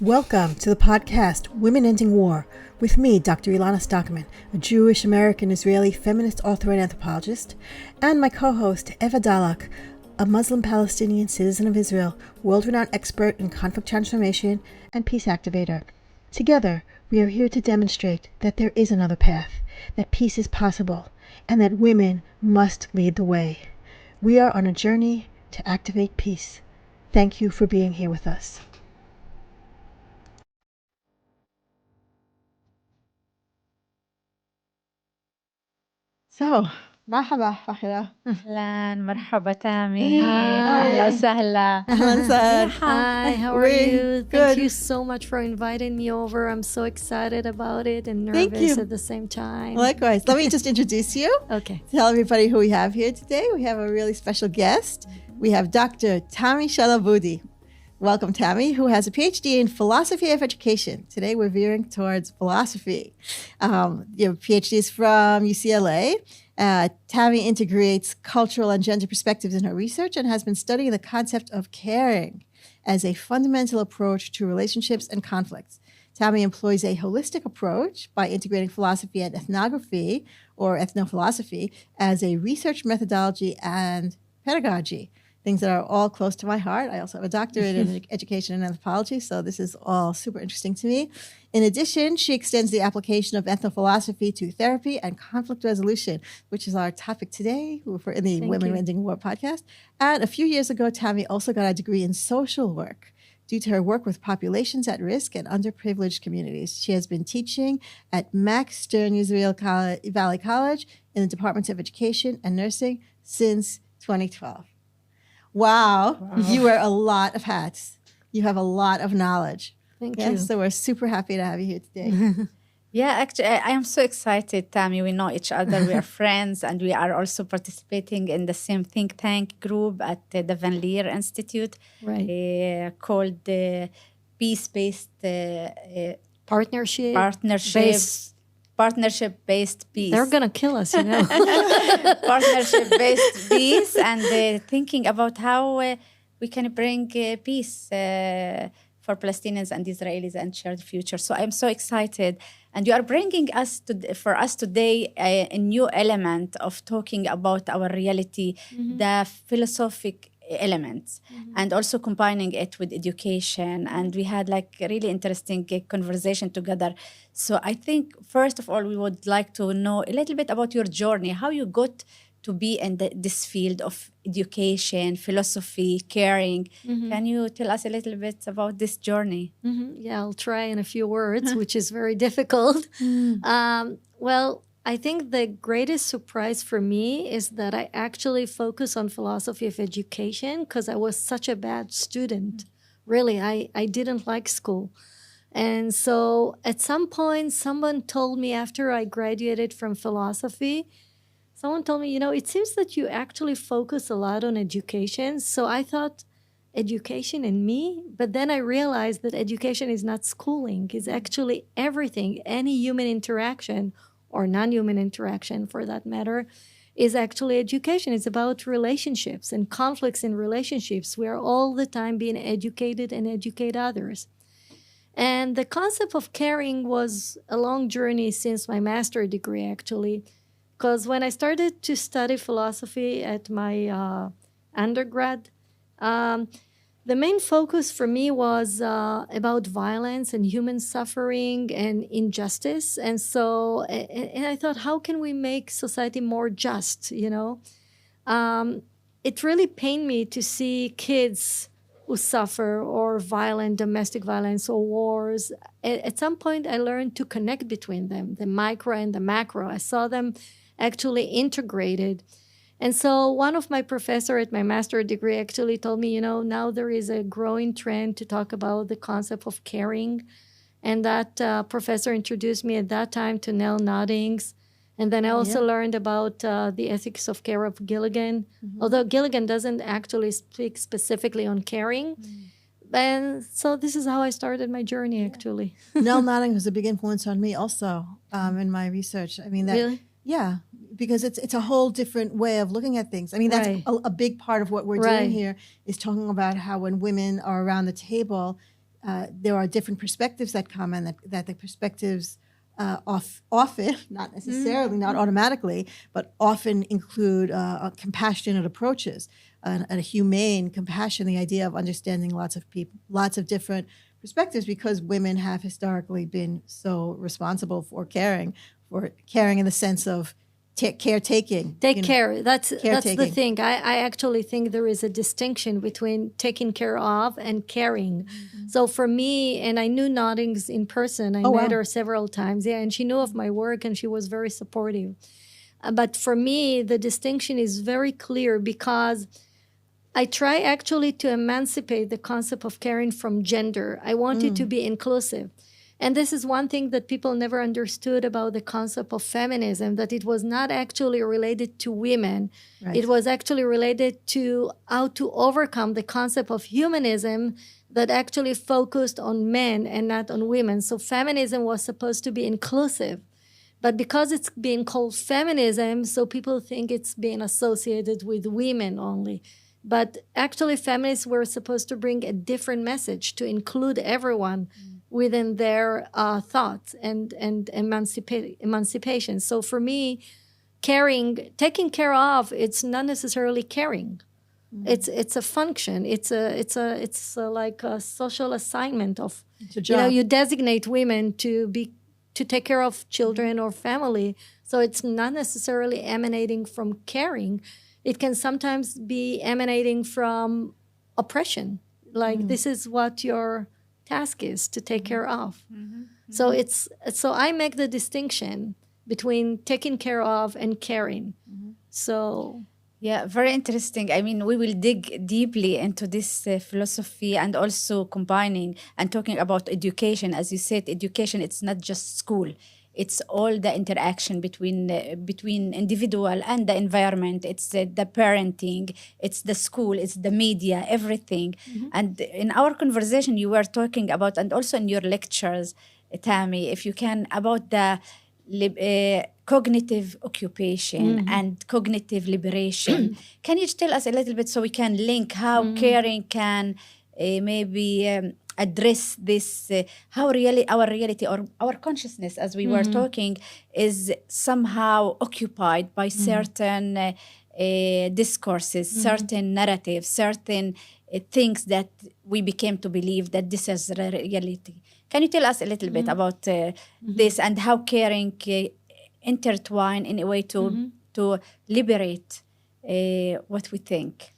Welcome to the podcast Women Ending War with me, Dr. Elana Stockman, a Jewish American Israeli feminist author and anthropologist, and my co-host Eva Dalak, a Muslim Palestinian citizen of Israel, world-renowned expert in conflict transformation and peace activator. Together, we are here to demonstrate that there is another path, that peace is possible, and that women must lead the way. We are on a journey to activate peace. Thank you for being here with us. So, مرحبا فاخرة. أهلا مرحبا تامي. أهلا وسهلا. Hi, how are you? Good. Thank you so much for inviting me over. I'm so excited about it and Thank nervous you. at the same time. Likewise. Let me just introduce you. Okay. Tell everybody who we have here today. We have a really special guest. We have Dr. Tammy Shel Aboudy. Welcome, Tammy, who has a Ph.D. in philosophy of education. Today, we're veering towards philosophy. Your Ph.D. is from UCLA. Tammy integrates cultural and gender perspectives in her research and has been studying the concept of caring as a fundamental approach to relationships and conflicts. Tammy employs a holistic approach by integrating philosophy and ethnography, or ethnophilosophy, as a research methodology and pedagogy. Things that are all close to my heart. I also have a doctorate in education and anthropology, so this is all super interesting to me. In addition, she extends the application of ethnophilosophy to therapy and conflict resolution, which is our topic today in the Women Ending War podcast. And a few years ago, Tammy also got a degree in social work due to her work with populations at risk and underprivileged communities. She has been teaching at Max Stern Yezreel Valley College in the Departments of Education and Nursing since 2012. Wow. You wear a lot of hats. You have a lot of knowledge. Thank you. So we're super happy to have you here today. Yeah, actually, I am so excited, Tammy. We know each other. We are friends, and we are also participating in the same think tank group at the Van Leer Institute, Right. called the Peace-Based Partnership-based peace. They're going to kill us, you know. Partnership-based peace, and thinking about how we can bring peace for Palestinians and Israelis and shared future. So I'm so excited. And you are bringing for us today a new element of talking about our reality, the philosophic elements, and also combining it with education. And we had like a really interesting conversation together. So I think, first of all, we would like to know a little bit about your journey, how you got to be in this field of education, philosophy, caring. Can you tell us a little bit about this journey? Yeah, I'll try in a few words, which is very difficult. Well, I think the greatest surprise for me is that I actually focus on philosophy of education because I was such a bad student. Really, I didn't like school. And so at some point, someone told me after I graduated from philosophy, someone told me, it seems that you actually focus a lot on education. So I thought education and me, but then I realized that education is not schooling. It's actually everything. Any human interaction or non-human interaction for that matter is actually education. It's about relationships and conflicts in relationships. We are all the time being educated and educate others. And the concept of caring was a long journey since my master's degree, actually. Because when I started to study philosophy at my undergrad, the main focus for me was about violence and human suffering and injustice. And so and I thought, how can we make society more just, It really pained me to see kids who suffer or violent domestic violence or wars. At some point, I learned to connect between them, the micro and the macro. I saw them actually integrated. And so one of my professors at my master's degree actually told me, now there is a growing trend to talk about the concept of caring. And that professor introduced me at that time to Nell Noddings. And then I also learned about the ethics of care of Gilligan, although Gilligan doesn't actually speak specifically on caring. And so this is how I started my journey, actually. Nell Noddings was a big influence on me also in my research. I mean, Really? Yeah, because it's a whole different way of looking at things. I mean, that's a big part of what we're doing here is talking about how when women are around the table, there are different perspectives that come, and that the perspectives often, not necessarily, not automatically, but often include compassionate approaches, and a humane compassion, the idea of understanding lots of people, lots of different perspectives, because women have historically been so responsible for caring in the sense of caretaking. Take care. That's the caretaking. thing. I actually think there is a distinction between taking care of and caring. So for me, and I knew Noddings in person. I met her several times. Yeah, and she knew of my work, and she was very supportive. But for me, the distinction is very clear, because I try actually to emancipate the concept of caring from gender. I want it to be inclusive. And this is one thing that people never understood about the concept of feminism, that it was not actually related to women. Right. It was actually related to how to overcome the concept of humanism that actually focused on men and not on women. So feminism was supposed to be inclusive. But because it's being called feminism, so people think it's being associated with women only. But actually, feminists were supposed to bring a different message to include everyone within their thoughts and emancipation. So for me, taking care of, it's not necessarily caring. It's a function. It's like a social assignment of, you designate women to take care of children or family. So it's not necessarily emanating from caring. It can sometimes be emanating from oppression. Like this is what your task is to take care of. So I make the distinction between taking care of and caring. So yeah, very interesting. I mean, we will dig deeply into this philosophy, and also combining and talking about education. As you said, education, it's not just school. It's all the interaction between individual and the environment. It's the parenting, it's the school, it's the media, everything. And in our conversation, you were talking about, and also in your lectures, Tammy, if you can, about the cognitive occupation and cognitive liberation. Can you tell us a little bit so we can link how caring can maybe address this, how really our reality or our consciousness, as we were talking, is somehow occupied by certain discourses, certain narratives, certain things that we became to believe that this is the reality. Can you tell us a little bit about this, and how caring intertwine in a way to liberate what we think?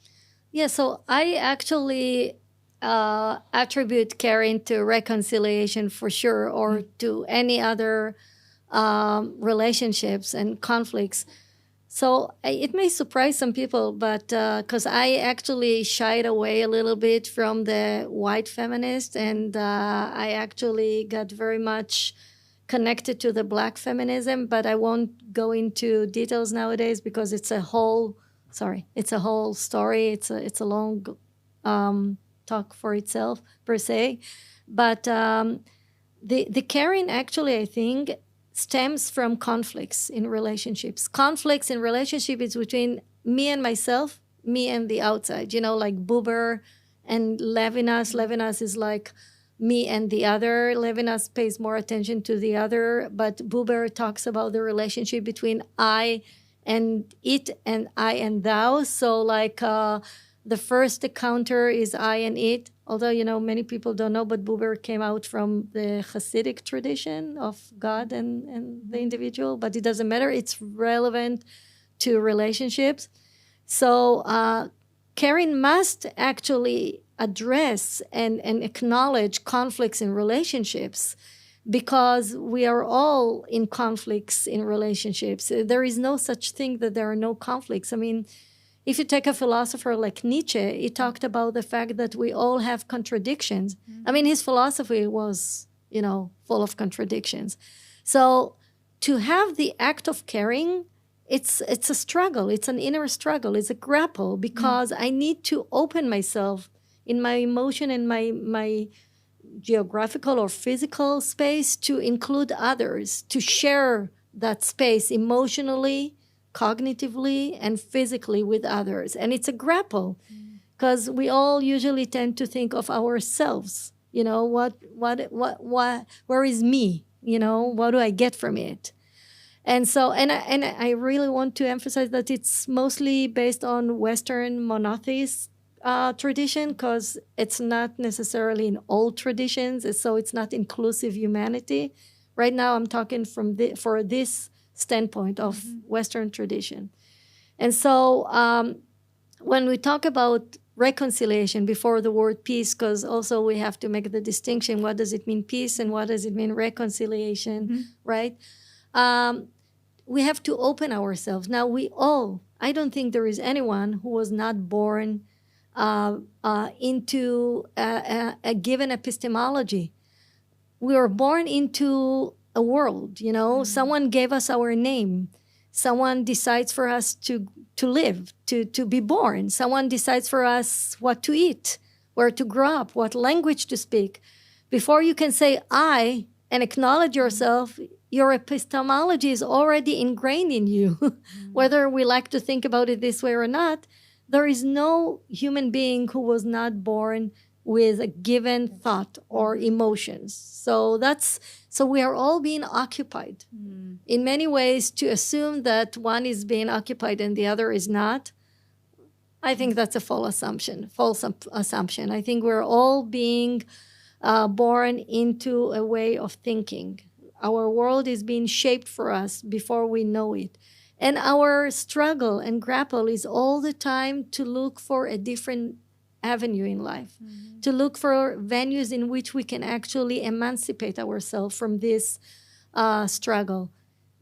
Yeah, so I actually attribute caring to reconciliation for sure, or to any other relationships and conflicts. So it may surprise some people, but because I actually shied away a little bit from the white feminist, and I actually got very much connected to the black feminism, but I won't go into details nowadays because it's a whole story. It's a long talk for itself, per se. But the caring, actually, I think, stems from conflicts in relationships. Conflicts in relationship is between me and myself, me and the outside. Like Buber and Levinas. Levinas is like me and the other. Levinas pays more attention to the other, but Buber talks about the relationship between I and it, and I and thou. So like the first encounter is I and it. Although, many people don't know, but Buber came out from the Hasidic tradition of God and the individual, but it doesn't matter. It's relevant to relationships. So caring must actually address and acknowledge conflicts in relationships, because we are all in conflicts in relationships. There is no such thing that there are no conflicts. I mean, if you take a philosopher like Nietzsche, he talked about the fact that we all have contradictions. I mean, his philosophy was, full of contradictions. So to have the act of caring, it's a struggle. It's an inner struggle. It's a grapple, because I need to open myself in my emotion and my geographical or physical space to include others, to share that space emotionally, cognitively, and physically with others. And it's a grapple, because we all usually tend to think of ourselves You know, what, where is me? You know, what do I get from it? And so, and I really want to emphasize that it's mostly based on Western monotheist tradition, because it's not necessarily in all traditions. So it's not inclusive humanity. Right now, I'm talking from for this standpoint of Western tradition. And so when we talk about reconciliation before the word peace, because also we have to make the distinction, what does it mean peace and what does it mean reconciliation, right? We have to open ourselves. Now I don't think there is anyone who was not born into a given epistemology. We were born into a world, you know. Someone gave us our name. Someone decides for us to live, to be born. Someone decides for us what to eat, where to grow up, what language to speak. Before you can say I and acknowledge yourself, your epistemology is already ingrained in you. Whether we like to think about it this way or not, there is no human being who was not born with a given thought or emotions. So we are all being occupied. In many ways, to assume that one is being occupied and the other is not, I think that's a false assumption. I think we're all being born into a way of thinking. Our world is being shaped for us before we know it. And our struggle and grapple is all the time to look for a different avenue in life, to look for venues in which we can actually emancipate ourselves from this struggle.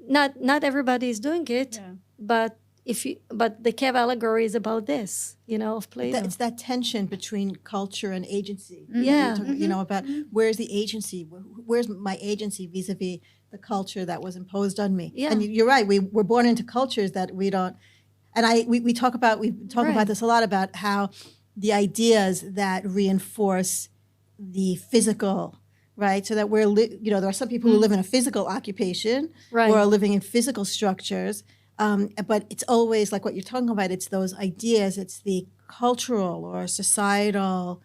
Not everybody is doing it, but the cave allegory is about this, you know, of Plato. It's that tension between culture and agency. Yeah. You know, about where's the agency? Where's my agency vis-a-vis the culture that was imposed on me? Yeah. And you're right. We're born into cultures that we don't. And we talk about this a lot, about how the ideas that reinforce the physical, right? So that there are some people who live in a physical occupation, Right. who are living in physical structures. But it's always like what you're talking about. It's those ideas. It's the cultural or societal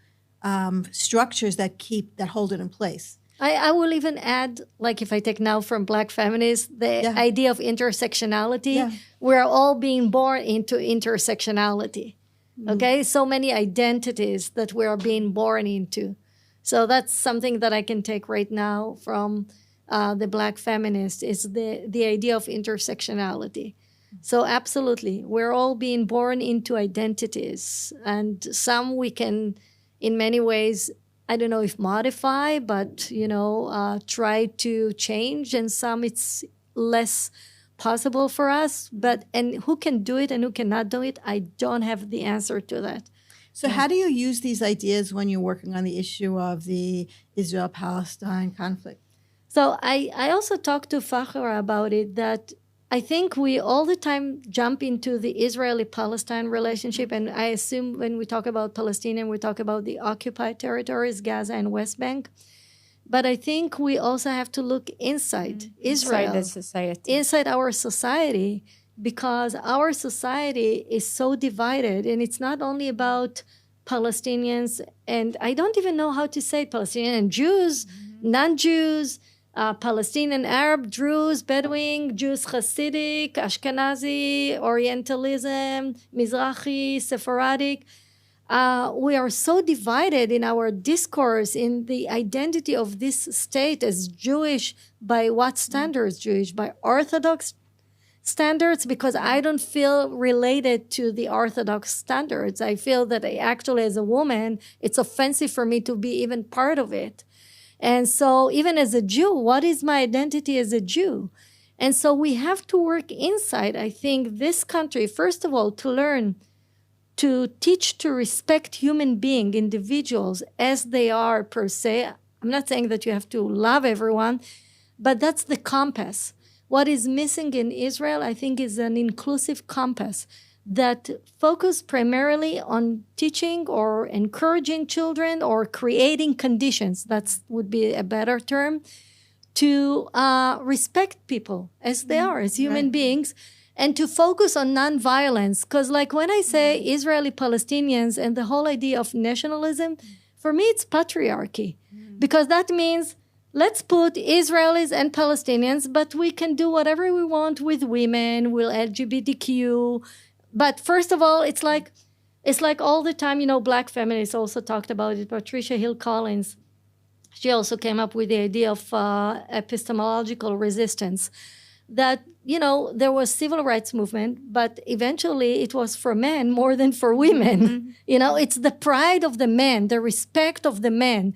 structures that hold it in place. I will even add, like if I take now from Black feminists, the idea of intersectionality. Yeah. We're all being born into intersectionality. Okay, so many identities that we are being born into. So that's something that I can take right now from the Black feminist, is the idea of intersectionality. So absolutely, we're all being born into identities, and some we can, in many ways, I don't know if modify, but try to change, and some it's less possible for us. And who can do it and who cannot do it, I don't have the answer to that. So how do you use these ideas when you're working on the issue of the Israel-Palestine conflict? So I also talked to Fakhira about it, that I think we all the time jump into the Israeli-Palestine relationship, and I assume when we talk about Palestinian, we talk about the occupied territories, Gaza and West Bank. But I think we also have to look inside Israel, inside the society, inside our society, because our society is so divided, and it's not only about Palestinians, and I don't even know how to say Palestinian and Jews, non-Jews, Palestinian, Arab, Druze, Bedouin, Jews, Hasidic, Ashkenazi, Orientalism, Mizrahi, Sephardic. We are so divided in our discourse, in the identity of this state as Jewish. By what standards Jewish? By Orthodox standards, because I don't feel related to the Orthodox standards. I feel that actually as a woman, it's offensive for me to be even part of it. And so even as a Jew, what is my identity as a Jew? And so we have to work inside, I think, this country, first of all, to learn to teach to respect human beings, individuals, as they are per se. I'm not saying that you have to love everyone, but that's the compass. What is missing in Israel, I think, is an inclusive compass that focus primarily on teaching or encouraging children or creating conditions, that would be a better term, to respect people as they are, as human beings, and to focus on nonviolence. Because like when I say Israeli Palestinians and the whole idea of nationalism, For me, it's patriarchy, because that means let's put Israelis and Palestinians, but we can do whatever we want with women, with LGBTQ. But first of all, it's like all the time, Black feminists also talked about it. Patricia Hill Collins, she also came up with the idea of epistemological resistance. That, there was civil rights movement, but eventually it was for men more than for women. It's the pride of the man, the respect of the man.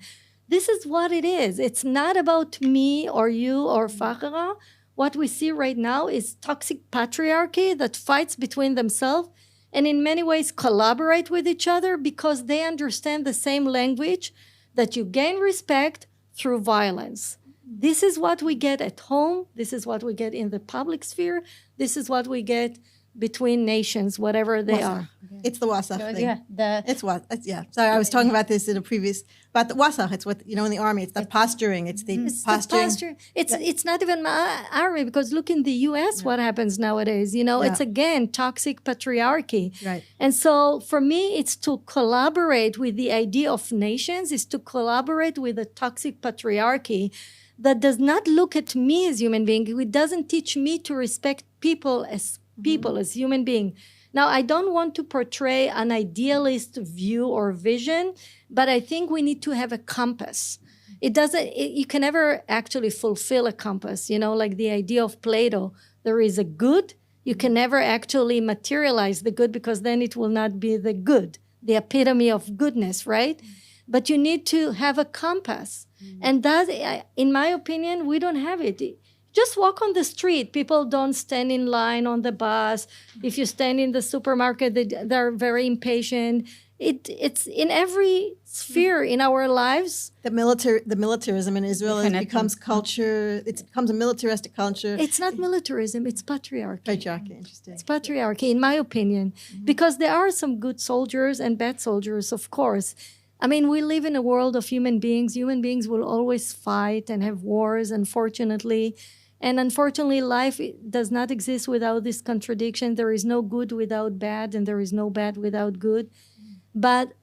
This is what it is. It's not about me or you or Fakhira. What we see right now is toxic patriarchy that fights between themselves and in many ways collaborate with each other because they understand the same language, that you gain respect through violence. This is what we get at home. This is what we get in the public sphere. This is what we get between nations, whatever they are. It's the wasach thing. Yeah, It's what? Yeah. Sorry, I was talking about this in a previous. About the wasach. It's what in the army. It's the posturing. It's the posturing. The posture. It's not even my army, because look in the U.S. what happens nowadays. It's again toxic patriarchy. Right. And so for me, it's to collaborate with the idea of nations. Is to collaborate with a toxic patriarchy that does not look at me as human being. It doesn't teach me to respect people as human being. Now, I don't want to portray an idealist view or vision, but I think we need to have a compass. You can never actually fulfill a compass, like the idea of Plato. There is a good. You can never actually materialize the good, because then it will not be the good, the epitome of goodness, right? But you need to have a compass. And that, in my opinion, we don't have it. Just walk on the street. People don't stand in line on the bus. If you stand in the supermarket, they're very impatient. It's in every sphere in our lives. The militarism in Israel becomes culture. It becomes a militaristic culture. It's not militarism. It's patriarchy. Patriarchy, interesting. It's patriarchy, in my opinion, because there are some good soldiers and bad soldiers, of course. I mean, we live in a world of human beings. Human beings will always fight and have wars, unfortunately. And unfortunately, life does not exist without this contradiction. There is no good without bad, and there is no bad without good. But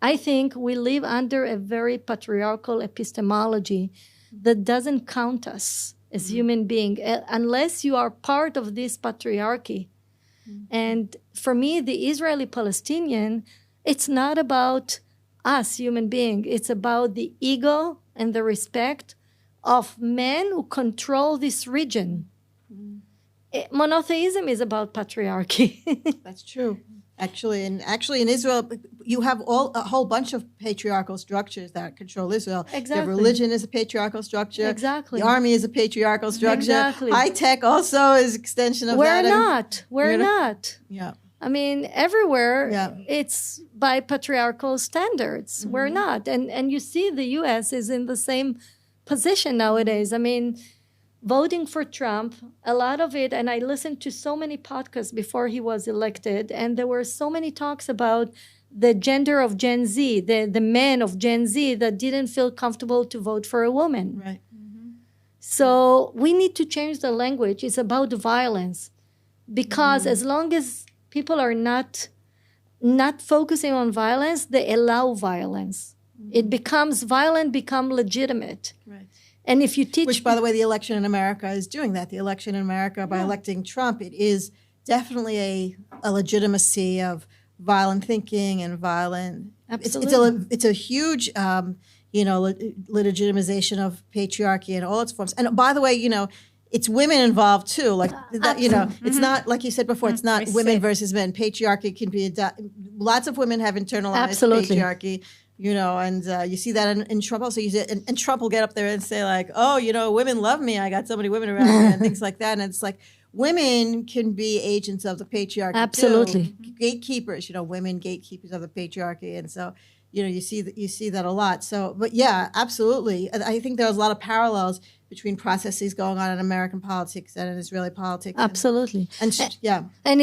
I think we live under a very patriarchal epistemology that doesn't count us as human beings unless you are part of this patriarchy. And for me, the Israeli-Palestinian, it's not about us, human beings. It's about the ego and the respect of men who control this region. Monotheism is about patriarchy. That's true. Actually in Israel, you have a whole bunch of patriarchal structures that control Israel. Exactly. The religion is a patriarchal structure. Exactly. The army is a patriarchal structure. Exactly. High tech also is extension of that. We're not. Yeah. I mean, everywhere it's by patriarchal standards. We're not. And you see the U.S. is in the same position nowadays. I mean, voting for Trump, a lot of it, and I listened to so many podcasts before he was elected, and there were so many talks about the gender of Gen Z, the men of Gen Z that didn't feel comfortable to vote for a woman. Right. So we need to change the language. It's about violence. Because as long as people are not focusing on violence, they allow violence. It becomes violent, become legitimate. Right. And if you teach... Which, by the way, the election in America is doing that. The election in America, by electing Trump, it is definitely a legitimacy of violent thinking and violent... Absolutely. It's a huge, legitimization of patriarchy in all its forms. And by the way, it's women involved too. Like that, it's not like you said before. It's not women versus men. Patriarchy can be lots of women have internalized patriarchy. And you see that in Trump also. And Trump will get up there and say like, "Oh, women love me. I got so many women around me," and things like that. And it's like women can be agents of the patriarchy. Absolutely, too. Gatekeepers. Women gatekeepers of the patriarchy, and so you see that a lot. So, but yeah, absolutely. I think there's a lot of parallels between processes going on in American politics and in Israeli politics. Absolutely. And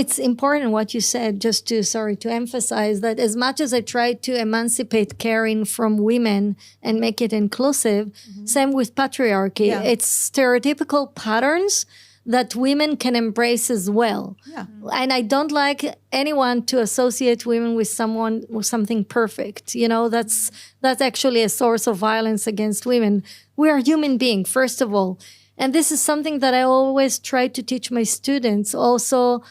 it's important what you said, just to emphasize that as much as I try to emancipate caring from women and make it inclusive, same with patriarchy. It's stereotypical patterns that women can embrace as well. Yeah. And I don't like anyone to associate women with something perfect. That's actually a source of violence against women. We are human beings, first of all. And this is something that I always try to teach my students also,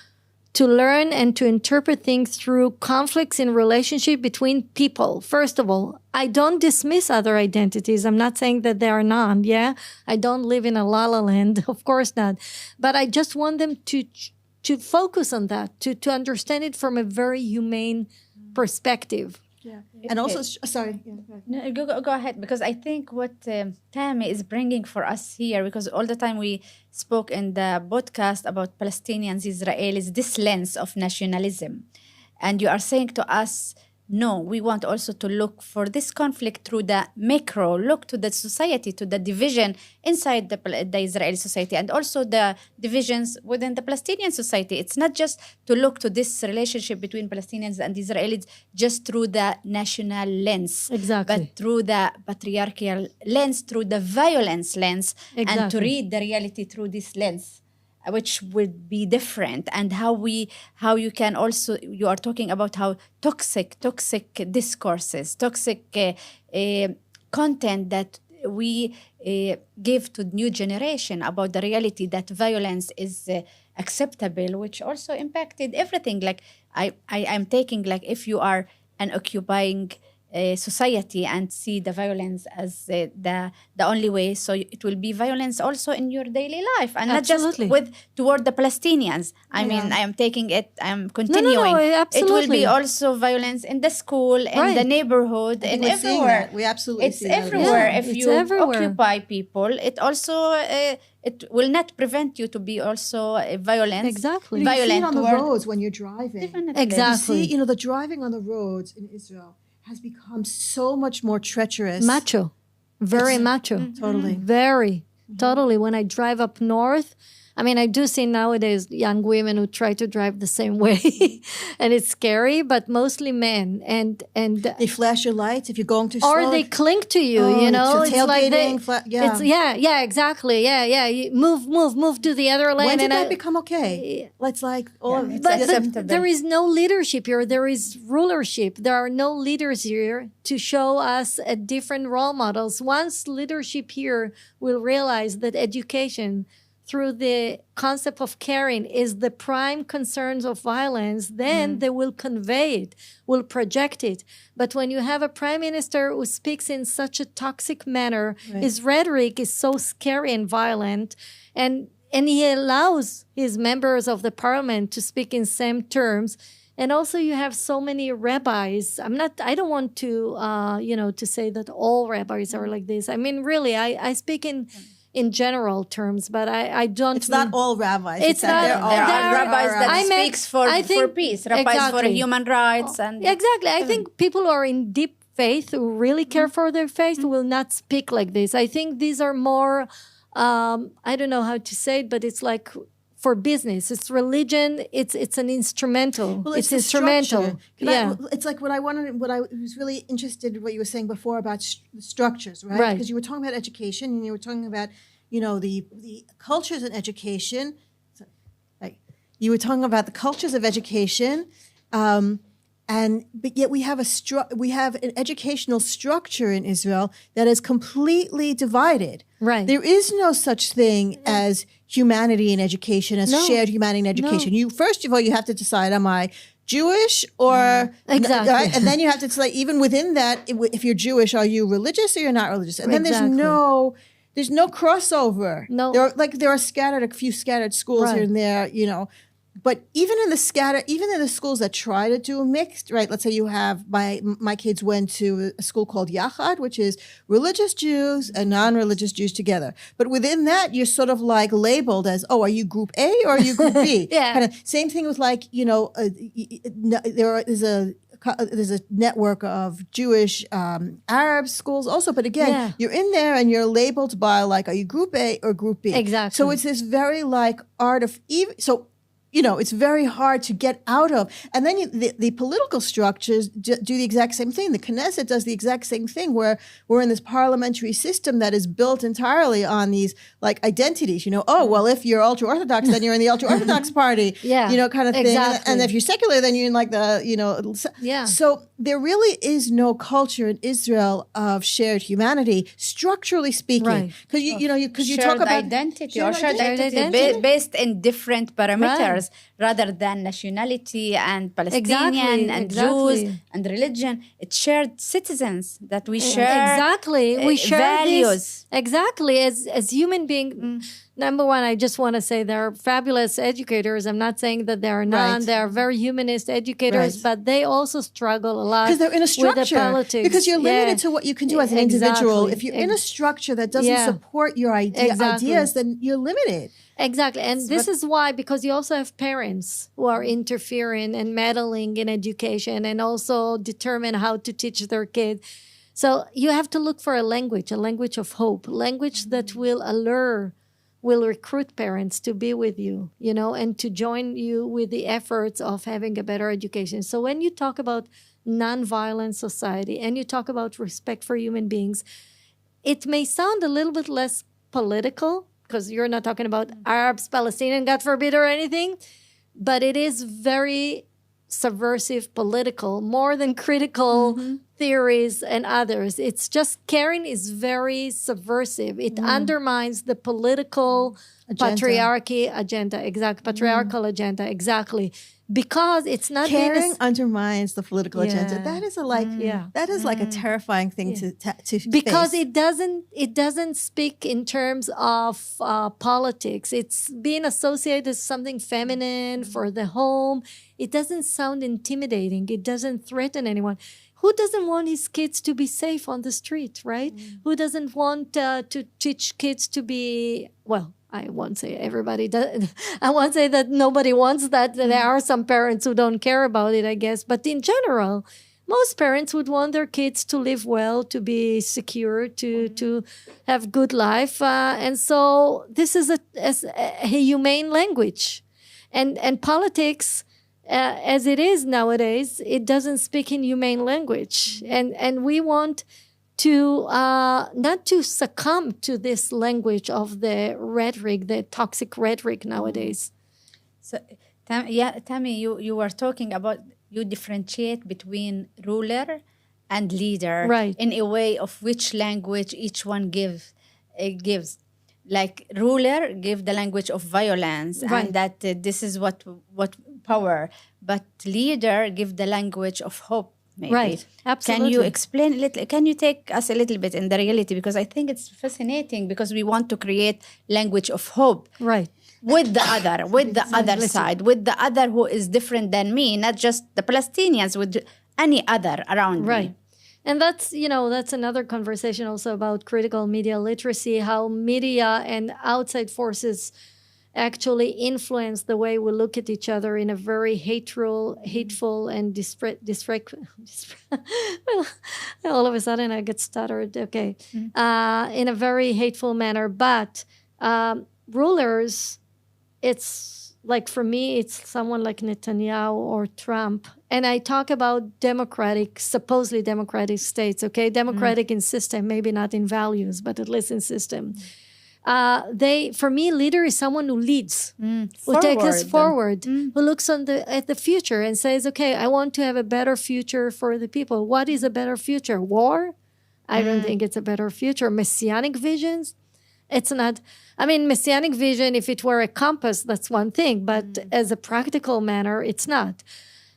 to learn and to interpret things through conflicts in relationship between people. First of all, I don't dismiss other identities. I'm not saying that they are not. Yeah, I don't live in a la-la land, of course not. But I just want them to focus on that, to understand it from a very humane perspective. Yeah. And also, sorry. Yeah, No, go ahead, because I think what Tammy is bringing for us here, because all the time we spoke in the podcast about Palestinians, Israelis, this lens of nationalism. And you are saying to us, no, we want also to look for this conflict through the macro, look to the society, to the division inside the Israeli society, and also the divisions within the Palestinian society. It's not just to look to this relationship between Palestinians and Israelis just through the national lens, Exactly. but through the patriarchal lens, through the violence lens, Exactly. and to read the reality through this lens, which would be different. And how you can also, you are talking about how toxic discourses, toxic content that we give to new generation about the reality that violence is acceptable, which also impacted everything. Like I'm taking, like, if you are an occupying society and see the violence as the only way, so it will be violence also in your daily life, and Absolutely. not just toward the Palestinians. I mean, I am taking it, I am continuing. No, it will absolutely. be also violence in the school, in the neighborhood, and we're seeing everywhere. that. We absolutely It's see that. everywhere. Yeah, If it's you everywhere. occupy people, it also it will not prevent you to be also violent. Exactly. You see Violent it on the toward- roads when you're driving. Definitely. Exactly. You see, the driving on the roads in Israel has become so much more treacherous. Macho. Very macho. Totally. Very. Totally. When I drive up north, I mean, I do see nowadays young women who try to drive the same way, and it's scary, but mostly men. And They flash your lights if you're going too or slow. they cling to you, Oh, you know? it's It's like they, tailgating, yeah. It's, yeah, exactly. Yeah. You move to the other lane. When did and that I- become okay? It's like all of it's But acceptable. there is no leadership here. There is rulership. There are no leaders here to show us different role models. Once leadership here will realize that education, through the concept of caring, is the prime concerns of violence, then they will convey it, will project it. But when you have a prime minister who speaks in such a toxic manner, his rhetoric is so scary and violent, and he allows his members of the parliament to speak in same terms. And also you have so many rabbis. I don't want to, to say that all rabbis are like this. I mean, really, I speak in general terms, but I don't. It's not all rabbis. It's that not- there There are rabbis that I meant- speaks for I think- peace, rabbis for exactly. human rights, and Exactly. I think people who are in deep faith, who really care for their faith, will not speak like this. I think these are more, I don't know how to say it, but it's like for business. It's religion. It's an instrumental. Well, it's the instrumental. structure. It's like what I was really interested in what you were saying before about structures, right? Right. Because you were talking about education, and you were talking about, the cultures in education. Like, you were talking about the cultures of education, but yet we have an educational structure in Israel that is completely divided. Right. There is no such thing as humanity in education, as No. shared humanity in education. No. You first of all, you have to decide: am I Jewish or Exactly. right? And then you have to decide, even within that, if you're Jewish, are you religious or you're not religious? And then Exactly. there's no crossover. No. There are a few scattered schools here Right. and there, But even in the schools that try to do mixed, right? Let's say you have my kids went to a school called Yachad, which is religious Jews and non-religious Jews together. But within that, you're sort of like labeled as, are you group A or are you group B? Yeah. Kind of same thing with there's a network of Jewish Arab schools also. But again, you're in there and you're labeled by are you group A or group B? Exactly. So it's this very art of even so. it's very hard to get out of. And then the political structures do the exact same thing. The Knesset does the exact same thing, where we're in this parliamentary system that is built entirely on these like identities. Oh, well, if you're ultra-Orthodox, then you're in the ultra-Orthodox party, kind of thing. Exactly. And if you're secular, then you're in like the, So there really is no culture in Israel of shared humanity, structurally speaking. Because you talk about identity or shared identity based in different parameters rather than nationality and Palestinian and Jews and religion. It's shared citizens that we share. Exactly. We share values. Exactly. As human beings. Number one, I just want to say they're fabulous educators. I'm not saying that there are none. Right. They're very humanist educators, Right. but they also struggle a lot because they're in a structure. with the politics. Because you're limited to what you can do as an individual. Exactly. If you're in a structure that doesn't support your ideas, then you're limited. Exactly. And this is why, because you also have parents who are interfering and meddling in education and also determine how to teach their kids. So you have to look for a language of hope, language that will recruit parents to be with you, and to join you with the efforts of having a better education. So when you talk about nonviolent society and you talk about respect for human beings, it may sound a little bit less political because you're not talking about Arabs, Palestinians, God forbid, or anything, but it is very subversive political, more than critical theories and others. It's just Karen is very subversive. It undermines the political patriarchy agenda, patriarchal agenda, exactly. Because it's not caring undermines the political agenda. That is that is like a terrifying thing to because face. it doesn't speak in terms of politics. It's being associated as something feminine for the home. It doesn't sound intimidating. It doesn't threaten anyone. Who doesn't want his kids to be safe on the street, right? Who doesn't want to teach kids to be, well, I won't say everybody does. I won't say that nobody wants that. There are some parents who don't care about it, I guess. But in general, most parents would want their kids to live well, to be secure, to have good life. And so this is a humane language. And politics, as it is nowadays, it doesn't speak in humane language. And we want to not to succumb to this language of the rhetoric, the toxic rhetoric nowadays. So, Tammy, you were talking about you differentiate between ruler and leader, right? In a way of which language each one gives. Like ruler give the language of violence, right, and that this is what power, but leader give the language of hope. Maybe. Right, absolutely. Can you explain a little? Can you take us a little bit in the reality? Because I think it's fascinating because we want to create language of hope. Right. With the other, with the other side, with the other who is different than me, not just the Palestinians, with any other around right. me. And that's another conversation also about critical media literacy, how media and outside forces actually influence the way we look at each other in a very hateful and well, all of a sudden I get stuttered. Okay. In a very hateful manner. But rulers, it's like, for me, it's someone like Netanyahu or Trump. And I talk about supposedly democratic states, okay? Democratic in system, maybe not in values, but at least in system. For me, leader is someone who leads, who takes us forward, who looks at the future and says, okay, I want to have a better future for the people. What is a better future? War? I don't think it's a better future. Messianic visions? It's not. I mean, messianic vision, if it were a compass, that's one thing. But as a practical manner, it's not.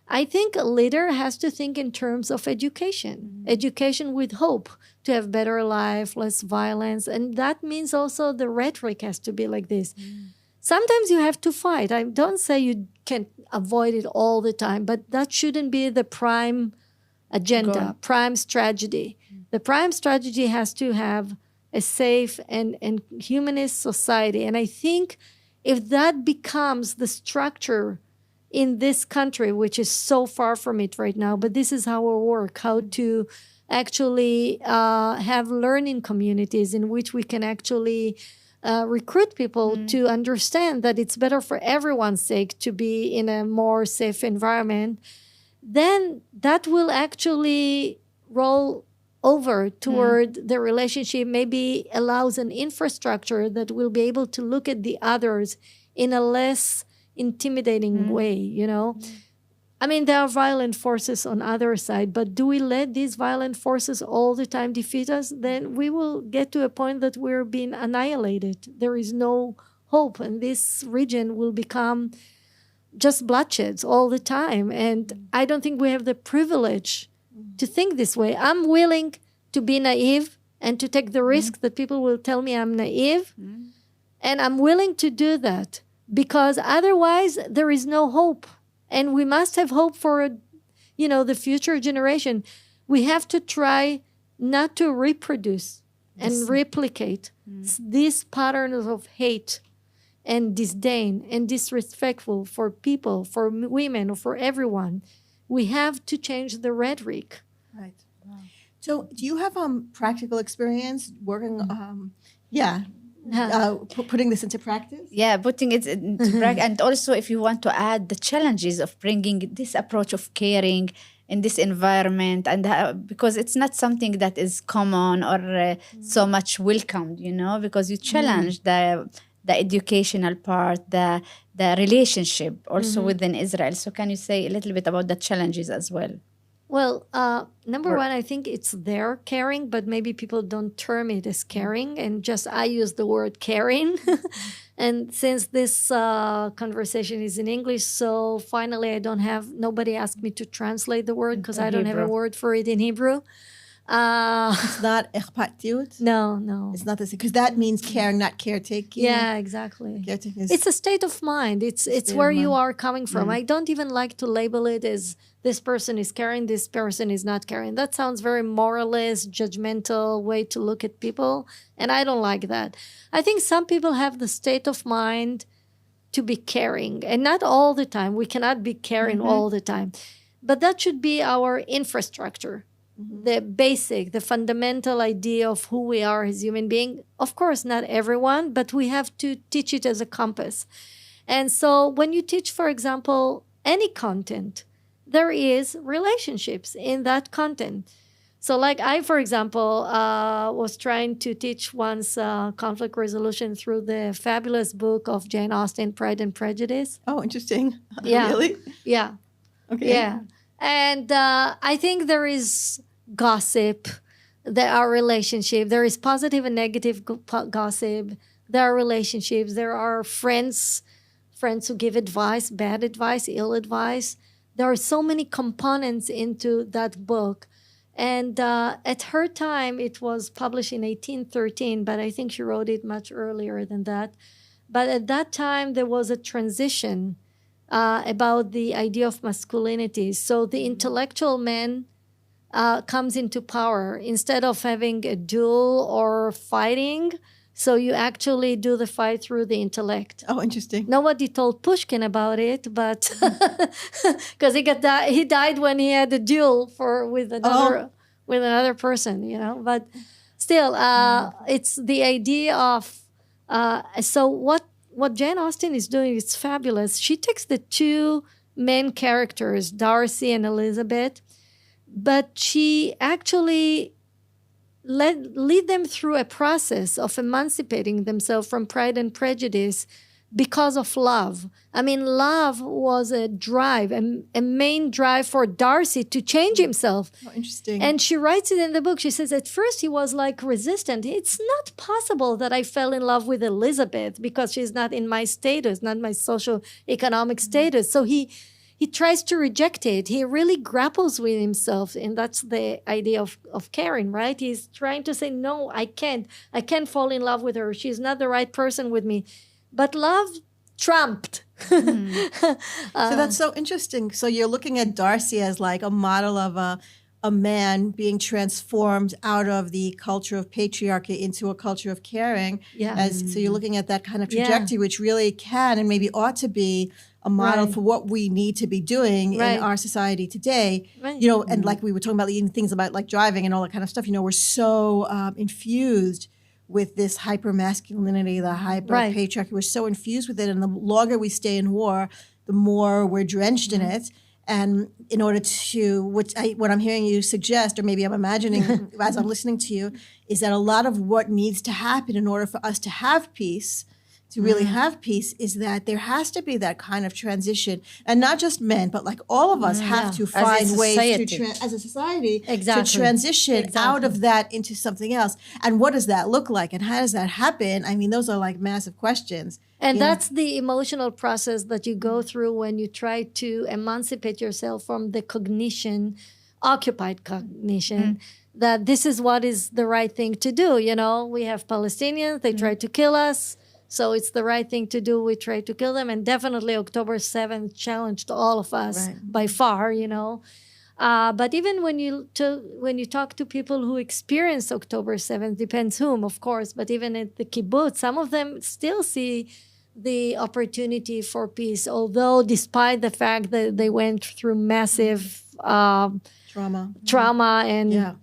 I think a leader has to think in terms of education, education with hope, to have better life, less violence. And that means also the rhetoric has to be like this. Sometimes you have to fight. I don't say you can avoid it all the time, but that shouldn't be the prime agenda, prime strategy. The prime strategy has to have a safe and humanist society. And I think if that becomes the structure in this country, which is so far from it right now, but this is how we work, how to actually have learning communities in which we can actually recruit people to understand that it's better for everyone's sake to be in a more safe environment, then that will actually roll over toward the relationship, maybe allows an infrastructure that will be able to look at the others in a less intimidating way, you know? I mean, there are violent forces on either side, but do we let these violent forces all the time defeat us? Then we will get to a point that we're being annihilated. There is no hope, and this region will become just bloodsheds all the time. And I don't think we have the privilege to think this way. I'm willing to be naive and to take the risk that people will tell me I'm naive. And I'm willing to do that because otherwise there is no hope. And we must have hope for, you know, the future generation. We have to try not to reproduce and replicate these patterns of hate and disdain and disrespectful for people, for women, or for everyone. We have to change the rhetoric. Right. Wow. So do you have practical experience working, putting this into practice? Yeah, putting it into practice. And also, if you want to add the challenges of bringing this approach of caring in this environment, and because it's not something that is common or so much welcomed, you know, because you challenge the educational part, the relationship also within Israel. So can you say a little bit about the challenges as well? Well, number one, I think it's their caring, but maybe people don't term it as caring, and just I use the word caring. And since this conversation is in English, so finally nobody asked me to translate the word because I don't have a word for it in Hebrew. It's not ikhpatiyut? No. It's not the same, because that means caring, not caretaking. Yeah, exactly. Caretaking It's a state of mind. It's where you are coming from. I don't even like to label it as this person is caring, this person is not caring. That sounds very moralist, judgmental way to look at people, and I don't like that. I think some people have the state of mind to be caring, and not all the time. We cannot be caring all the time. But that should be our infrastructure. The basic, the fundamental idea of who we are as human beings. Of course, not everyone, but we have to teach it as a compass. And so when you teach, for example, any content, there is relationships in that content. So like I, for example, was trying to teach once conflict resolution through the fabulous book of Jane Austen, Pride and Prejudice. Oh, interesting. Yeah. Really? Yeah. Okay. Yeah. And I think there is gossip, there are relationships, there is positive and negative gossip, there are relationships, there are friends who give advice, bad advice, ill advice. There are so many components into that book. And at her time, it was published in 1813, but I think she wrote it much earlier than that. But at that time, there was a transition about the idea of masculinity. So the intellectual man comes into power instead of having a duel or fighting. So you actually do the fight through the intellect. Oh, interesting. Nobody told Pushkin about it, but because he died when he had a duel with another person, you know. But still, it's the idea of so what Jane Austen is doing is fabulous. She takes the two main characters, Darcy and Elizabeth, but she actually lead them through a process of emancipating themselves from Pride and Prejudice because of love. I mean, love was a drive, a main drive for Darcy to change himself. Oh, interesting. And she writes it in the book. She says, at first he was like resistant. It's not possible that I fell in love with Elizabeth because she's not in my status, not my socio-economic status. So he tries to reject it. He really grapples with himself. And that's the idea of caring, right? He's trying to say, no, I can't fall in love with her. She's not the right person with me. But love trumped. So that's so interesting. So you're looking at Darcy as like a model of a man being transformed out of the culture of patriarchy into a culture of caring. Yeah. So you're looking at that kind of trajectory, which really can and maybe ought to be a model for what we need to be doing in our society today. Right. You know, and like we were talking about even things about like driving and all that kind of stuff, you know, we're so infused with this hyper masculinity, the hyper patriarchy. We're so infused with it, and the longer we stay in war, the more we're drenched in it. And in order to, what I'm hearing you suggest, or maybe I'm imagining as I'm listening to you, is that a lot of what needs to happen in order for us to have peace, to really have peace, is that there has to be that kind of transition. And not just men, but like all of us have to find ways to, as a society, to transition out of that into something else. And what does that look like? And how does that happen? I mean, those are like massive questions. And that's the emotional process that you go through when you try to emancipate yourself from the cognition, occupied cognition, that this is what is the right thing to do. You know, we have Palestinians, they try to kill us. So it's the right thing to do. We try to kill them. And definitely October 7th challenged all of us by far, you know. But even when you talk to people who experience October 7th, depends whom, of course, but even at the kibbutz, some of them still see the opportunity for peace, although despite the fact that they went through massive trauma and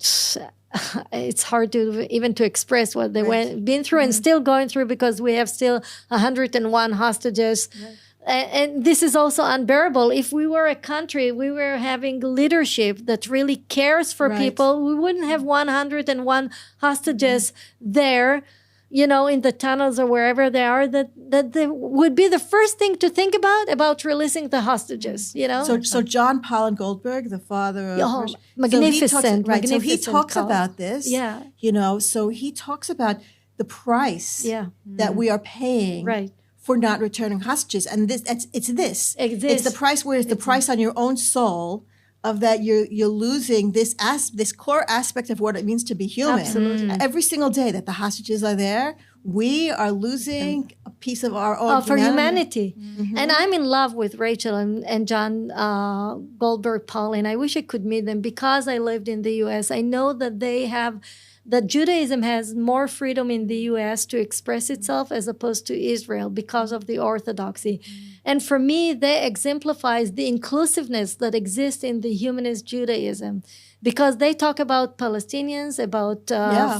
it's hard to even to express what they been through and still going through, because we have still 101 hostages. And this is also unbearable. If we were a country, we were having leadership that really cares for people, we wouldn't have 101 hostages there, you know, in the tunnels or wherever they are, that they would be the first thing to think about releasing the hostages, you know? So John Paul Goldberg, the father of... magnificent. So he talks about this, you know, so he talks about the price that we are paying for not returning hostages. And it's the price, where it's the price on your own soul, of that you're losing this core aspect of what it means to be human. Absolutely. Every single day that the hostages are there, we are losing a piece of our own for humanity. And I'm in love with Rachel and John Goldberg Paulin. I wish I could meet them, because I lived in the U.S. I know that Judaism has more freedom in the U.S. to express itself as opposed to Israel because of the orthodoxy. And for me, that exemplifies the inclusiveness that exists in the humanist Judaism, because they talk about Palestinians, about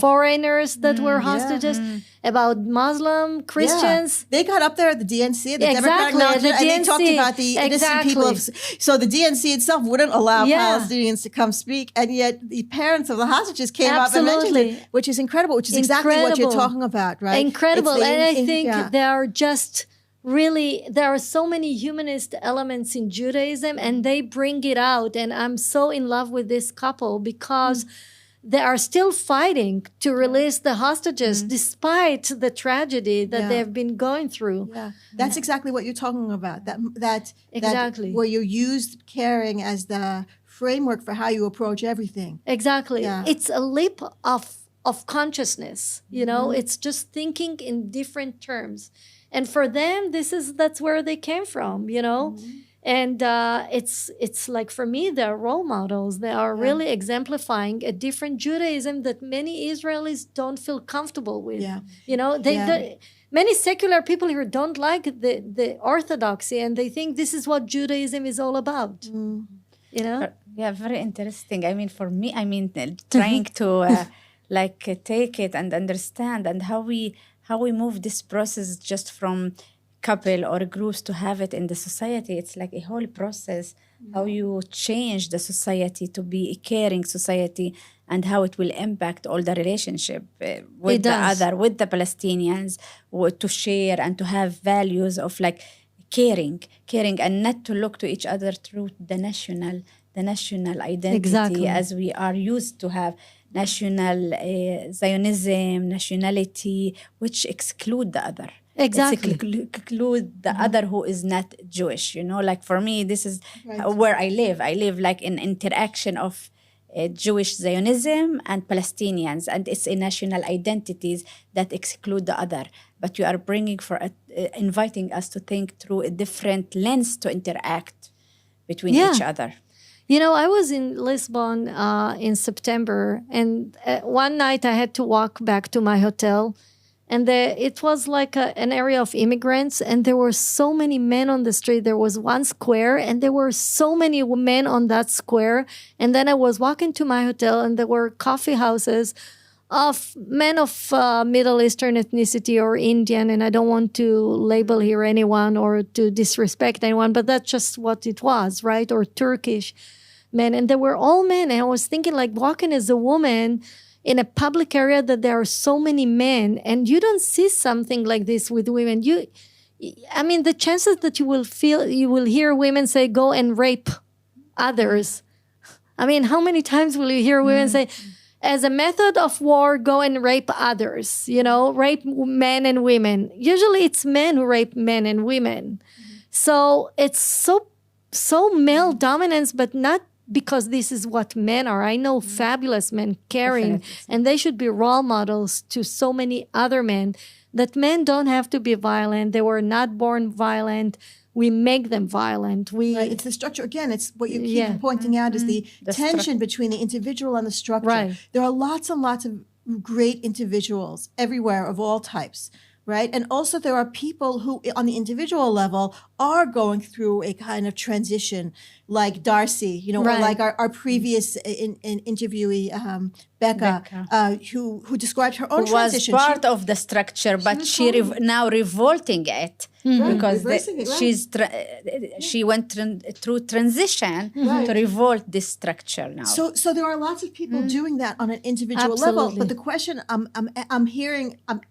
foreigners that were hostages, about Muslim, Christians. They got up there at the DNC, the Democratic National, and they talked about the innocent people. So the DNC itself wouldn't allow Palestinians to come speak, and yet the parents of the hostages came up and mentioned it, which is incredible, which is exactly what you're talking about, right? Incredible. And I think they are just... Really, there are so many humanist elements in Judaism, and they bring it out. And I'm so in love with this couple, because they are still fighting to release the hostages despite the tragedy that they've been going through. That's exactly what you're talking about. That where you used caring as the framework for how you approach everything. Exactly. It's a leap of consciousness. You know, it's just thinking in different terms. And for them, that's where they came from, you know? And it's like, for me, they're role models. They are really exemplifying a different Judaism that many Israelis don't feel comfortable with. You know, many secular people here don't like the orthodoxy, and they think this is what Judaism is all about. You know? Yeah, very interesting. I mean, for me, trying to take it and understand, and how we move this process just from couple or groups to have it in the society. It's like a whole process, how you change the society to be a caring society, and how it will impact all the relationship with the other, with the Palestinians, to share and to have values of like caring, and not to look to each other through the national identity, as we are used to have. National Zionism, nationality, which exclude the other. Exclude the other who is not Jewish. You know, like for me, this is where I live. I live like in interaction of Jewish Zionism and Palestinians, and it's a national identities that exclude the other. But you are bringing inviting us to think through a different lens to interact between each other. You know, I was in Lisbon in September, and one night I had to walk back to my hotel, and it was like an area of immigrants, and there were so many men on the street. There was one square, and there were so many men on that square. And then I was walking to my hotel, and there were coffee houses of men of Middle Eastern ethnicity or Indian, and I don't want to label here anyone or to disrespect anyone, but that's just what it was, right? Or Turkish men, and they were all men. And I was thinking, like, walking as a woman in a public area that there are so many men, and you don't see something like this with women. I mean, the chances that you will hear women say, "Go and rape others." I mean, how many times will you hear women say, as a method of war, go and rape others, rape men and women. Usually it's men who rape men and women. So it's so male dominance, but not because this is what men are. I know fabulous men, caring, and they should be role models to so many other men, that men don't have to be violent. They were not born violent. We make them violent. Right. It's the structure. Again, it's what you keep pointing out is the tension between the individual and the structure. Right. There are lots and lots of great individuals everywhere of all types, right? And also there are people who on the individual level are going through a kind of transition, like Darcy, or like our previous interviewee, Becca. Who described her own transition. Was part of the structure, but she now revolting it. Because she went through transition to revolt this structure now. So there are lots of people doing that on an individual level. But the question I'm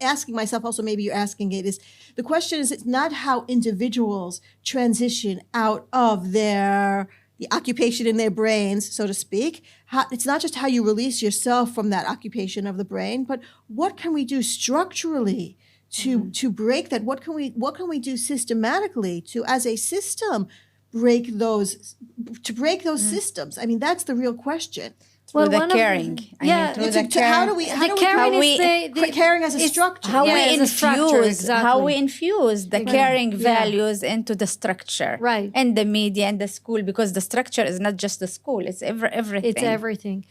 asking myself, also maybe you're asking it, is the question is, it's not how individuals transition out of the occupation in their brains, so to speak. It's not just how you release yourself from that occupation of the brain, but what can we do structurally to break that? What can we do systematically to, as a system, break those systems? I mean, that's the real question. Through the caring. How do we caring as a structure? How we infuse the caring values into the structure, right? And the media and the school, because the structure is not just the school; it's everything. It's everything.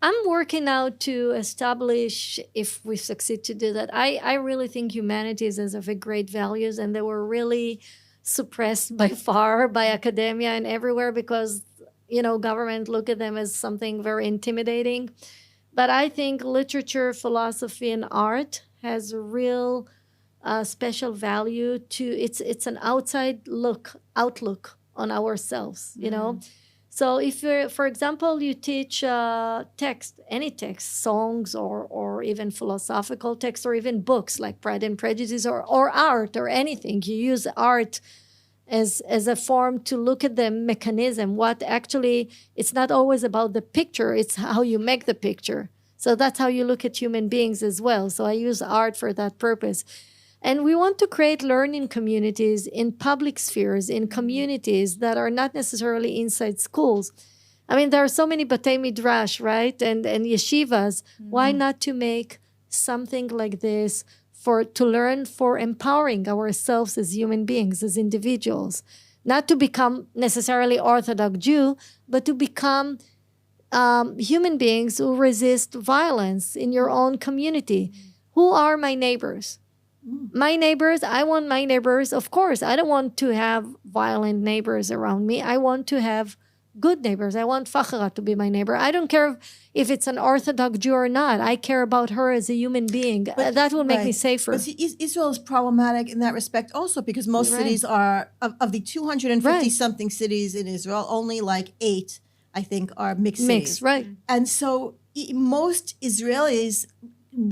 I'm working now to establish, if we succeed to do that. I really think humanities is of a great values, and they were really suppressed by far by academia and everywhere because government look at them as something very intimidating. But I think literature, philosophy, and art has a real special value to it's an outlook on ourselves, So if you're, for example, you teach any text, songs or even philosophical text or even books like Pride and Prejudice or art or anything, you use art as a form to look at the mechanism, what actually, it's not always about the picture, it's how you make the picture. So that's how you look at human beings as well. So I use art for that purpose. And we want to create learning communities in public spheres, in communities that are not necessarily inside schools. I mean, there are so many Batei Midrash, right? And yeshivas. Why not to make something like this to learn for empowering ourselves as human beings, as individuals, not to become necessarily Orthodox Jew, but to become human beings who resist violence in your own community. Who are my neighbors? My neighbors, I want my neighbors, of course, I don't want to have violent neighbors around me. I want to have good neighbors. I want Fakhira to be my neighbor. I don't care if it's an Orthodox Jew or not. I care about her as a human being. That will make me safer. But Israel is problematic in that respect also because most cities are, of the 250-something cities in Israel, only like 8, I think, are mixed cities. Right. And so most Israelis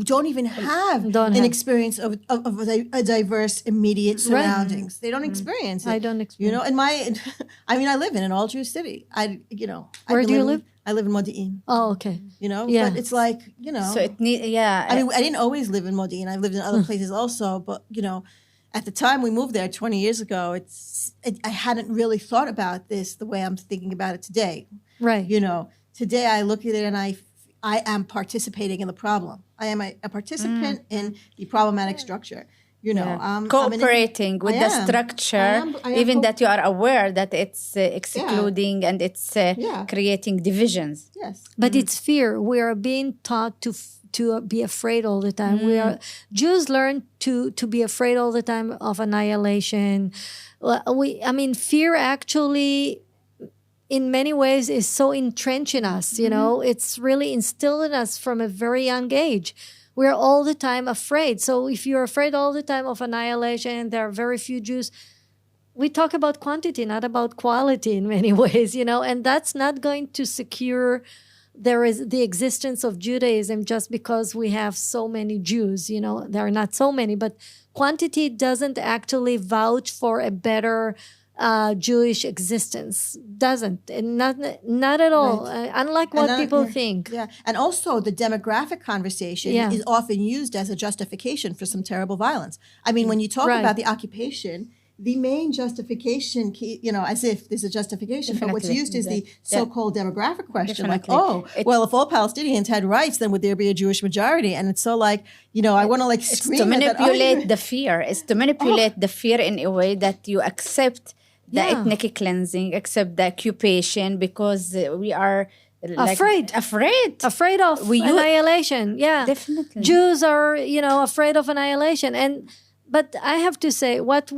don't even have an experience of a diverse immediate surroundings. They don't experience it. I don't experience it. I live in an all-Jew city. Where do you live? I live in Modi'in. Oh, okay. But it's like, So it I mean, I didn't always live in Modi'in. I lived in other places also, but, at the time we moved there 20 years ago, I hadn't really thought about this the way I'm thinking about it today. Right. Today I look at it and I am participating in the problem. I am a participant in the problematic structure. Cooperating with the structure, even that you are aware that it's excluding and it's creating divisions. Yes. But it's fear. We are being taught to be afraid all the time. Jews learn to be afraid all the time of annihilation. Fear actually in many ways is so entrenched in us, you know, it's really instilled in us from a very young age. We're all the time afraid. So if you're afraid all the time of annihilation, there are very few Jews. We talk about quantity, not about quality in many ways, you know, and that's not going to secure there is the existence of Judaism just because we have so many Jews, you know, there are not so many, but quantity doesn't actually vouch for a better Jewish existence. Doesn't. And not at all. Right. Unlike what people think. Yeah. And also the demographic conversation is often used as a justification for some terrible violence. I mean, when you talk about the occupation, the main justification, you know, as if there's a justification, but what's used is the so-called demographic question. Like, well, if all Palestinians had rights, then would there be a Jewish majority? And it's so like, you know, I want to like scream. It's to manipulate the fear. It's to manipulate the fear in a way that you accept the ethnic cleansing, accept the occupation, because we are afraid of annihilation. Yeah, definitely. Jews are, you know, afraid of annihilation. But I have to say, what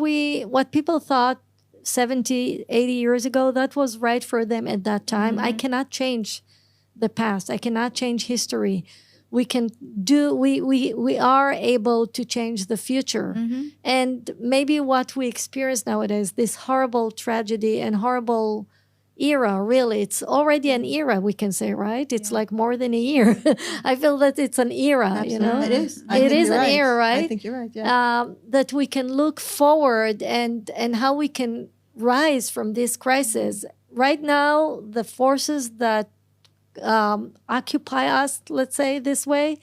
people thought 70, 80 years ago, that was right for them at that time. I cannot change the past. I cannot change history. We are able to change the future. And maybe what we experience nowadays, this horrible tragedy and horrible era, really, it's already an era, we can say, right? It's like more than a year. I feel that it's an era. Absolutely. You know, it is. It is an era, right? I think you're right. Yeah. That we can look forward and how we can rise from this crisis. Right now, the forces that occupy us, let's say this way,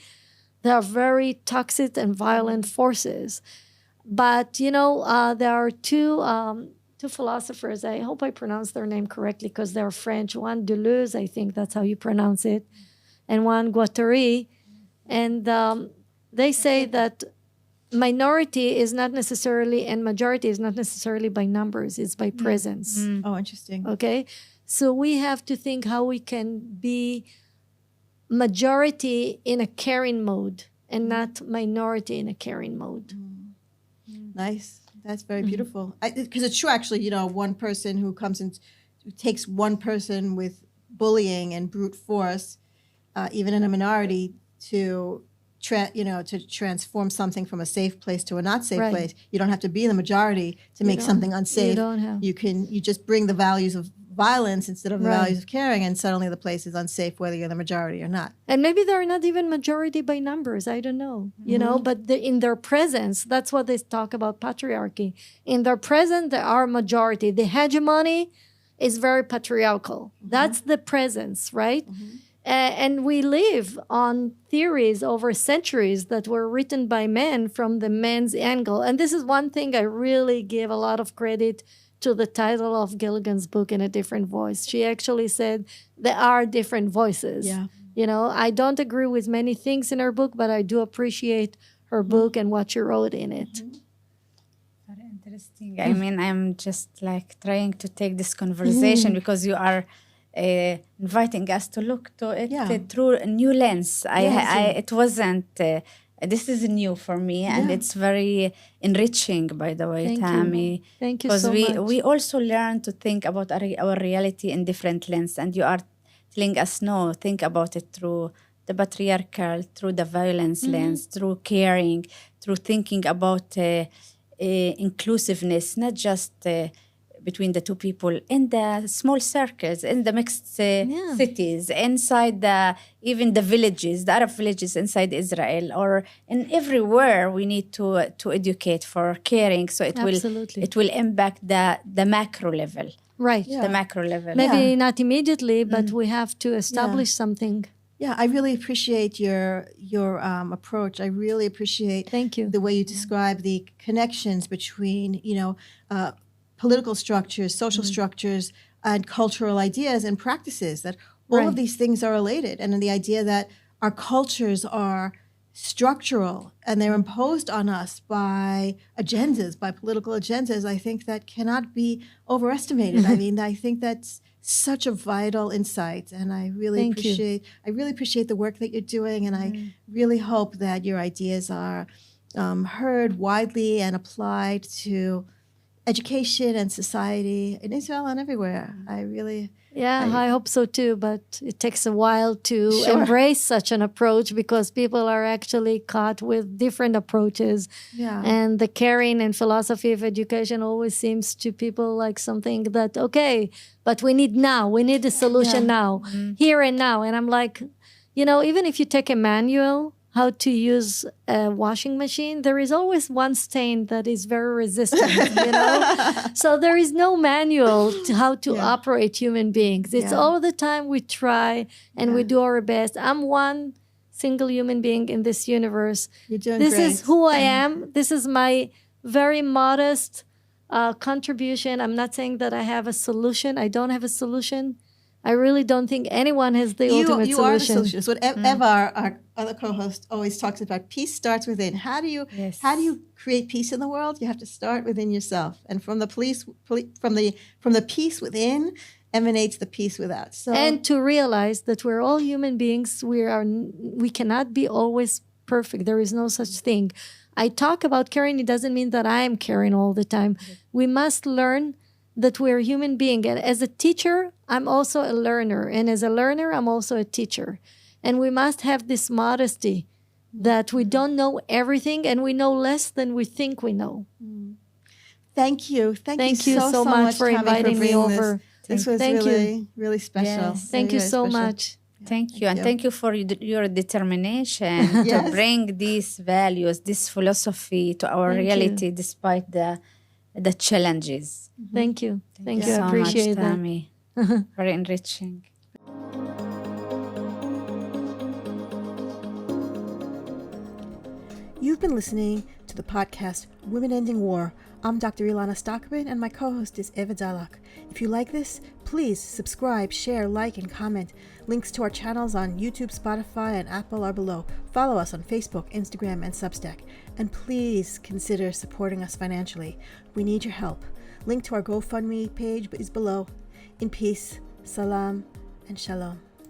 they are very toxic and violent forces. But you know, there are two philosophers. I hope I pronounce their name correctly because they're French. One Deleuze, I think that's how you pronounce it, and one Guattari. And they say that minority is not necessarily, and majority is not necessarily by numbers, it's by presence. Oh, interesting. Okay? So we have to think how we can be majority in a caring mode and not minority in a caring mode. Nice. That's very beautiful. Because it's true, actually, you know, one person who comes in, who takes one person with bullying and brute force, even in a minority, to transform something from a safe place to a not safe place. You don't have to be in the majority to make something unsafe. You don't have. You just bring the values of violence instead of the values of caring, and suddenly the place is unsafe whether you're the majority or not. And maybe they're not even majority by numbers, I don't know, you know, but in their presence, that's what they talk about patriarchy. In their presence, they are majority. The hegemony is very patriarchal. That's the presence, right? And we live on theories over centuries that were written by men from the men's angle. And this is one thing I really give a lot of credit to the title of Gilligan's book, In a Different Voice. She actually said there are different voices. Yeah. You know, I don't agree with many things in her book, but I do appreciate her book and what she wrote in it. Very interesting. I mean, I'm just like trying to take this conversation because you are inviting us to look to it through a new lens. It wasn't... this is new for me, and it's very enriching, by the way, Tammy. Thank you so much. Because we also learn to think about our reality in different lenses, and you are telling us, no, think about it through the patriarchal, through the violence lens, through caring, through thinking about inclusiveness, not just between the two people, in the small circles, in the mixed cities, inside even the villages, the Arab villages inside Israel, or in everywhere we need to educate for caring, so it will impact the macro level. Right. The macro level. Maybe not immediately, but we have to establish something. Yeah, I really appreciate your approach. I really appreciate the way you describe the connections between, you know, political structures, social structures, and cultural ideas and practices, that all of these things are related. And the idea that our cultures are structural and they're imposed on us by agendas, by political agendas, I think that cannot be overestimated. I mean, I think that's such a vital insight, and I really appreciate the work that you're doing, and I really hope that your ideas are heard widely and applied to education and society in Israel and everywhere. I really Yeah, I hope so too, but it takes a while to Sure. embrace such an approach because people are actually caught with different approaches. Yeah. And the caring and philosophy of education always seems to people like something that, okay, but we need now. We need a solution now, here and now. And I'm like, you know, even if you take a manual, how to use a washing machine, there is always one stain that is very resistant, you know? So there is no manual to how to operate human beings. It's all the time we try and we do our best. I'm one single human being in this universe. You're doing This great. is who I am. This is my very modest contribution. I'm not saying that I have a solution. I don't have a solution. I really don't think anyone has the ultimate You solution. are the solution. What Eva, our other co-host, always talks about. Peace starts within. How do you create peace in the world? You have to start within yourself, and from the peace within emanates the peace without. So, and to realize that we're all human beings. We cannot be always perfect. There is no such thing. I talk about caring. It doesn't mean that I am caring all the time. We must learn that we're a human being. And as a teacher, I'm also a learner. And as a learner, I'm also a teacher. And we must have this modesty that we don't know everything and we know less than we think we know. Thank you. Thank you so much for Tammy, inviting me bringing over. This was Thank really, really special. Yes. Thank you so much. Thank you. And thank you for your determination to bring these values, this philosophy to our reality despite the challenges. Thank you. Thank you. so I appreciate much, that. Tammy. Very enriching. You've been listening to the podcast Women Ending War. I'm Dr. Elana Stockman, and my co-host is Eva Dalak. If you like this, please subscribe, share, like, and comment. Links to our channels on YouTube, Spotify, and Apple are below. Follow us on Facebook, Instagram, and Substack. And please consider supporting us financially. We need your help. Link to our GoFundMe page is below. In peace, salam, and shalom.